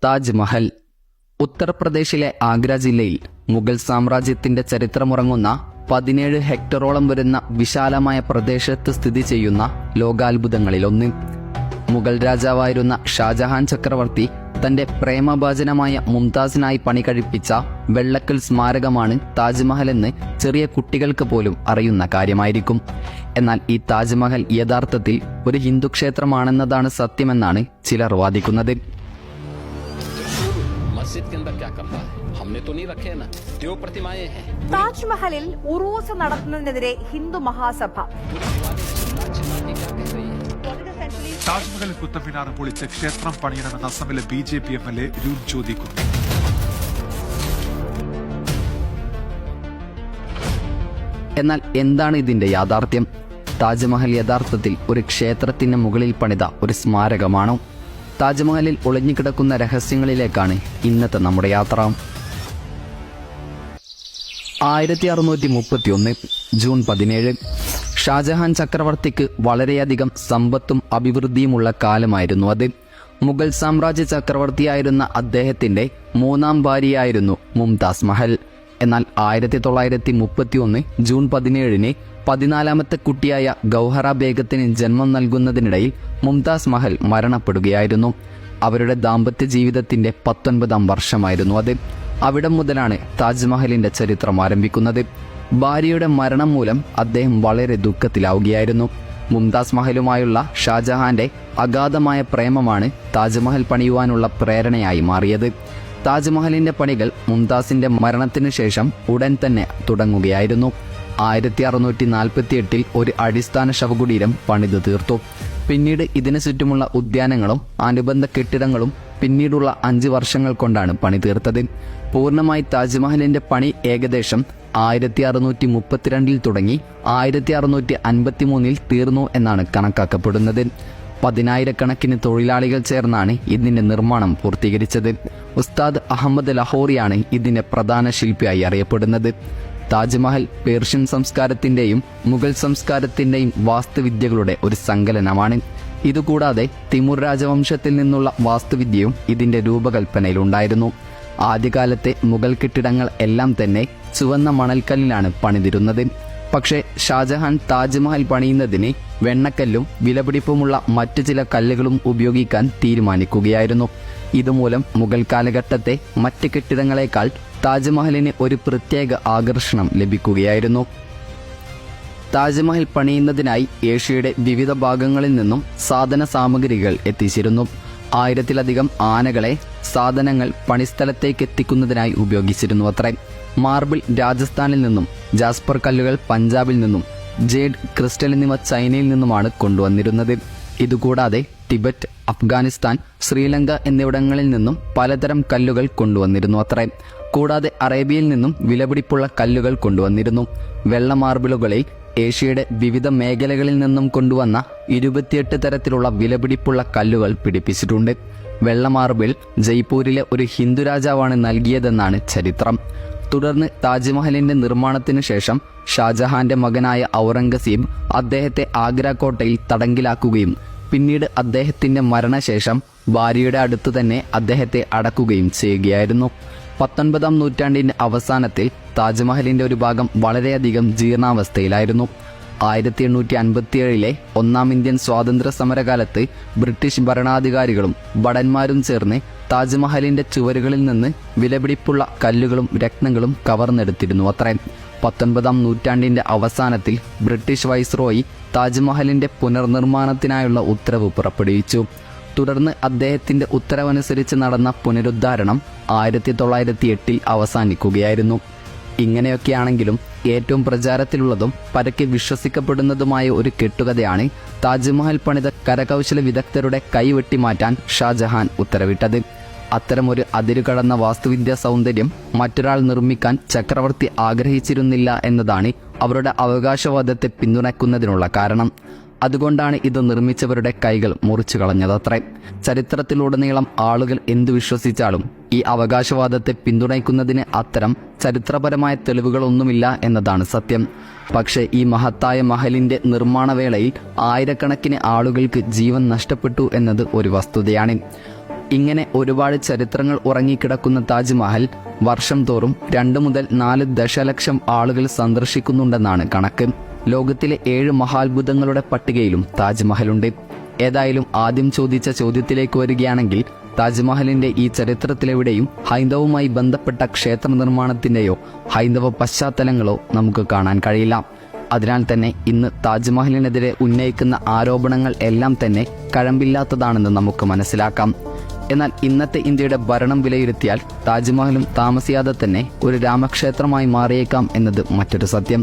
താജ്മഹൽ ഉത്തർപ്രദേശിലെ ആഗ്ര ജില്ലയിൽ മുഗൾ സാമ്രാജ്യത്തിന്റെ ചരിത്രമുറങ്ങുന്ന 17 ഹെക്ടറോളം വരുന്ന വിശാലമായ പ്രദേശത്ത് സ്ഥിതി ചെയ്യുന്ന ലോകാത്ഭുതങ്ങളിലൊന്ന്. മുഗൾ രാജാവായിരുന്ന ഷാജഹാൻ ചക്രവർത്തി തന്റെ പ്രേമഭാജനമായ മുംതാസിനായി പണി കഴിപ്പിച്ച വെള്ളക്കൽ സ്മാരകമാണ് താജ്മഹൽ എന്ന് ചെറിയ കുട്ടികൾക്ക് പോലും അറിയുന്ന കാര്യമായിരിക്കും. എന്നാൽ ഈ താജ്മഹൽ യഥാർത്ഥത്തിൽ ഒരു ഹിന്ദു ക്ഷേത്രമാണെന്നതാണ് സത്യമെന്നാണ് ചിലർ വാദിക്കുന്നത്. താജ്മഹലിൽ ഉറൂസ് നടത്തുന്നതിനെതിരെ ഹിന്ദു മഹാസഭ. താജ്മഹൽ കുത്തബ്മിനാർ പൊളിച്ച് ക്ഷേത്രം പണിയണമെന്ന അസമിലെ BJP MLA രൂപ് ജ്യോതി കുന്നി. എന്നാൽ എന്താണ് ഇതിന്റെ യാഥാർത്ഥ്യം? താജ്മഹൽ യഥാർത്ഥത്തിൽ ഒരു ക്ഷേത്രത്തിന് മുകളിൽ പണിത ഒരു സ്മാരകമാണോ? താജ്മഹലിൽ ഒളിഞ്ഞുകിടക്കുന്ന രഹസ്യങ്ങളിലേക്കാണ് ഇന്നത്തെ നമ്മുടെ യാത്ര. 1631 ജൂൺ 17 ഷാജഹാൻ ചക്രവർത്തിക്ക് വളരെയധികം സമ്പത്തും അഭിവൃദ്ധിയുമുള്ള കാലമായിരുന്നു അത്. മുഗൾ സാമ്രാജ്യ ചക്രവർത്തിയായിരുന്ന അദ്ദേഹത്തിന്റെ 3ാം ഭാര്യയായിരുന്നു മുംതാസ് മഹൽ. എന്നാൽ 1931 ജൂൺ 17 14ാമത്തെ കുട്ടിയായ ഗൗഹറ ബേഗത്തിന് ജന്മം നൽകുന്നതിനിടയിൽ മുംതാസ് മഹൽ മരണപ്പെടുകയായിരുന്നു. അവരുടെ ദാമ്പത്യ ജീവിതത്തിന്റെ 19ാം വർഷമായിരുന്നു അത്. അവിടം മുതലാണ് താജ്മഹലിന്റെ ചരിത്രം ആരംഭിക്കുന്നത്. ഭാര്യയുടെ മരണം മൂലം അദ്ദേഹം വളരെ ദുഃഖത്തിലാവുകയായിരുന്നു. മുംതാസ് മഹലുമായുള്ള ഷാജഹാന്റെ അഗാധമായ പ്രേമമാണ് താജ്മഹൽ പണിയുവാനുള്ള പ്രേരണയായി മാറിയത്. താജ്മഹലിന്റെ പണികൾ മുംതാസിന്റെ മരണത്തിന് ശേഷം ഉടൻ തന്നെ തുടങ്ങുകയായിരുന്നു. 1648 ഒരു അടിസ്ഥാന ശവകുടീരം പണിതു തീർത്തു. പിന്നീട് ഇതിനു ചുറ്റുമുള്ള ഉദ്യാനങ്ങളും അനുബന്ധ കെട്ടിടങ്ങളും പിന്നീടുള്ള 5 വർഷങ്ങൾ കൊണ്ടാണ് പണി തീർത്തത്. പൂർണ്ണമായി താജ്മഹലിന്റെ പണി ഏകദേശം 1632 തുടങ്ങി 1653 തീർന്നു എന്നാണ് കണക്കാക്കപ്പെടുന്നത്. 10,000-കണക്കിന് തൊഴിലാളികൾ ചേർന്നാണ് ഇതിന്റെ നിർമ്മാണം പൂർത്തീകരിച്ചത്. ഉസ്താദ് അഹമ്മദ് ലഹോറിയാണ് ഇതിന്റെ പ്രധാന ശില്പിയായി അറിയപ്പെടുന്നത്. താജ്മഹൽ പേർഷ്യൻ സംസ്കാരത്തിന്റെയും മുഗൾ സംസ്കാരത്തിന്റെയും വാസ്തുവിദ്യകളുടെ ഒരു സങ്കലനമാണ്. ഇതുകൂടാതെ തിമൂർ രാജവംശത്തിൽ നിന്നുള്ള വാസ്തുവിദ്യയും ഇതിന്റെ രൂപകൽപ്പനയിലുണ്ടായിരുന്നു. ആദ്യകാലത്തെ മുഗൾ കെട്ടിടങ്ങൾ എല്ലാം തന്നെ ചുവന്ന മണൽക്കല്ലിലാണ് പണിതിരുന്നത്. പക്ഷേ ഷാജഹാൻ താജ്മഹൽ പണിയുന്നതിന് വെണ്ണക്കല്ലും വിലപിടിപ്പുമുള്ള മറ്റു ചില കല്ലുകളും ഉപയോഗിക്കാൻ തീരുമാനിക്കുകയായിരുന്നു. ഇതുമൂലം മുഗൾ കാലഘട്ടത്തെ മറ്റ് കെട്ടിടങ്ങളെക്കാൾ താജ്മഹലിന് ഒരു പ്രത്യേക ആകർഷണം ലഭിക്കുകയായിരുന്നു. താജ്മഹൽ പണിയുന്നതിനായി ഏഷ്യയുടെ വിവിധ ഭാഗങ്ങളിൽ നിന്നും സാധന സാമഗ്രികൾ എത്തിച്ചിരുന്നു. 1000-ലധികം ആനകളെ സാധനങ്ങൾ പണിസ്ഥലത്തേക്ക് എത്തിക്കുന്നതിനായി ഉപയോഗിച്ചിരുന്നു അത്രേ. മാർബിൾ രാജസ്ഥാനിൽ നിന്നും, ജാസ്പർ കല്ലുകൾ പഞ്ചാബിൽ നിന്നും, ജേഡ് ക്രിസ്റ്റൽ എന്നിവ ചൈനയിൽ നിന്നുമാണ് കൊണ്ടുവന്നിരുന്നത്. ഇതുകൂടാതെ ടിബറ്റ്, അഫ്ഗാനിസ്ഥാൻ, ശ്രീലങ്ക എന്നിവിടങ്ങളിൽ നിന്നും പലതരം കല്ലുകൾ കൊണ്ടുവന്നിരുന്നു അത്രേ. കൂടാതെ അറേബ്യയിൽ നിന്നും വിലപിടിപ്പുള്ള കല്ലുകൾ കൊണ്ടുവന്നിരുന്നു. വെള്ള മാർബിളുകളിൽ ഏഷ്യയുടെ വിവിധ മേഖലകളിൽ നിന്നും കൊണ്ടുവന്ന 28 തരത്തിലുള്ള വിലപിടിപ്പുള്ള കല്ലുകൾ പിടിപ്പിച്ചിട്ടുണ്ട്. വെള്ള മാർബിൾ ജയ്പൂരിലെ ഒരു ഹിന്ദു രാജാവാണ് നൽകിയതെന്നാണ് ചരിത്രം. തുടർന്ന് താജ്മഹലിന്റെ നിർമ്മാണത്തിന് ശേഷം ഷാജഹാന്റെ മകനായ ഔറംഗസീബ് അദ്ദേഹത്തെ ആഗ്ര കോട്ടയിൽ തടങ്കിലാക്കുകയും പിന്നീട് അദ്ദേഹത്തിന്റെ മരണശേഷം ഭാര്യയുടെ അടുത്ത് തന്നെ അദ്ദേഹത്തെ അടക്കുകയും ചെയ്യുകയായിരുന്നു. 19ാം നൂറ്റാണ്ടിന്റെ അവസാനത്തിൽ താജ്മഹലിന്റെ ഒരു ഭാഗം വളരെയധികം ജീർണാവസ്ഥയിലായിരുന്നു. 1857 1ാം ഇന്ത്യൻ സ്വാതന്ത്ര്യ സമരകാലത്ത് ബ്രിട്ടീഷ് ഭരണാധികാരികളും ഭടന്മാരും ചേർന്ന് താജ്മഹലിന്റെ ചുവരുകളിൽ നിന്ന് വിലപിടിപ്പുള്ള കല്ലുകളും രത്നങ്ങളും കവർന്നെടുത്തിരുന്നു അത്രേ. 19ാം നൂറ്റാണ്ടിന്റെ അവസാനത്തിൽ ബ്രിട്ടീഷ് വൈസ്രോയി താജ്മഹലിന്റെ പുനർനിർമ്മാണത്തിനായുള്ള ഉത്തരവ് പുറപ്പെടുവിച്ചു. തുടർന്ന് അദ്ദേഹത്തിന്റെ ഉത്തരവനുസരിച്ച് നടന്ന പുനരുദ്ധാരണം 1908 അവസാനിക്കുകയായിരുന്നു. ഇങ്ങനെയൊക്കെയാണെങ്കിലും ഏറ്റവും പ്രചാരത്തിലുള്ളതും പരക്കെ വിശ്വസിക്കപ്പെടുന്നതുമായ ഒരു കെട്ടുകഥയാണ് താജ്മഹൽ പണിത കരകൗശല വിദഗ്ധരുടെ കൈവെട്ടിമാറ്റാൻ ഷാജഹാൻ ഉത്തരവിട്ടത്. അത്തരമൊരു അതിരുകടന്ന വാസ്തുവിദ്യാ സൗന്ദര്യം മറ്റൊരാൾ നിർമ്മിക്കാൻ ചക്രവർത്തി ആഗ്രഹിച്ചിരുന്നില്ല എന്നതാണ് അവരുടെ അവകാശവാദത്തെ പിന്തുണയ്ക്കുന്നതിനുള്ള കാരണം. അതുകൊണ്ടാണ് ഇത് നിർമ്മിച്ചവരുടെ കൈകൾ മുറിച്ചു കളഞ്ഞതത്രേ. ചരിത്രത്തിലുടനീളം ആളുകൾ എന്തു വിശ്വസിച്ചാലും ഈ അവകാശവാദത്തെ പിന്തുണയ്ക്കുന്നതിന് അത്തരം ചരിത്രപരമായ തെളിവുകളൊന്നുമില്ല എന്നതാണ് സത്യം. പക്ഷേ ഈ മഹത്തായ മഹലിന്റെ നിർമ്മാണവേളയിൽ ആയിരക്കണക്കിന് ആളുകൾക്ക് ജീവൻ നഷ്ടപ്പെട്ടു എന്നത് ഒരു വസ്തുതയാണ്. ഇങ്ങനെ ഒരുപാട് ചരിത്രങ്ങൾ ഉറങ്ങിക്കിടക്കുന്ന താജ്മഹൽ വർഷം തോറും 2 മുതൽ 4 ദശലക്ഷം ആളുകൾ സന്ദർശിക്കുന്നുണ്ടെന്നാണ് കണക്ക്. ലോകത്തിലെ 7 മഹാത്ഭുതങ്ങളുടെ പട്ടികയിലും താജ്മഹലുണ്ട്. ഏതായാലും ആദ്യം ചോദിച്ച ചോദ്യത്തിലേക്ക് വരികയാണെങ്കിൽ, താജ്മഹലിന്റെ ഈ ചരിത്രത്തിലെവിടെയും ഹൈന്ദവവുമായി ബന്ധപ്പെട്ട ക്ഷേത്ര നിർമ്മാണത്തിന്റെയോ ഹൈന്ദവ പശ്ചാത്തലങ്ങളോ നമുക്ക് കാണാൻ കഴിയില്ല. അതിനാൽ തന്നെ ഇന്ന് താജ്മഹലിനെതിരെ ഉന്നയിക്കുന്ന ആരോപണങ്ങൾ എല്ലാം തന്നെ കഴമ്പില്ലാത്തതാണെന്ന് നമുക്ക് മനസ്സിലാക്കാം. എന്നാൽ ഇന്നത്തെ ഇന്ത്യയുടെ ഭരണം വിലയിരുത്തിയാൽ താജ്മഹലും താമസിയാതെ തന്നെ ഒരു രാമക്ഷേത്രമായി മാറിയേക്കാം എന്നത് മറ്റൊരു സത്യം.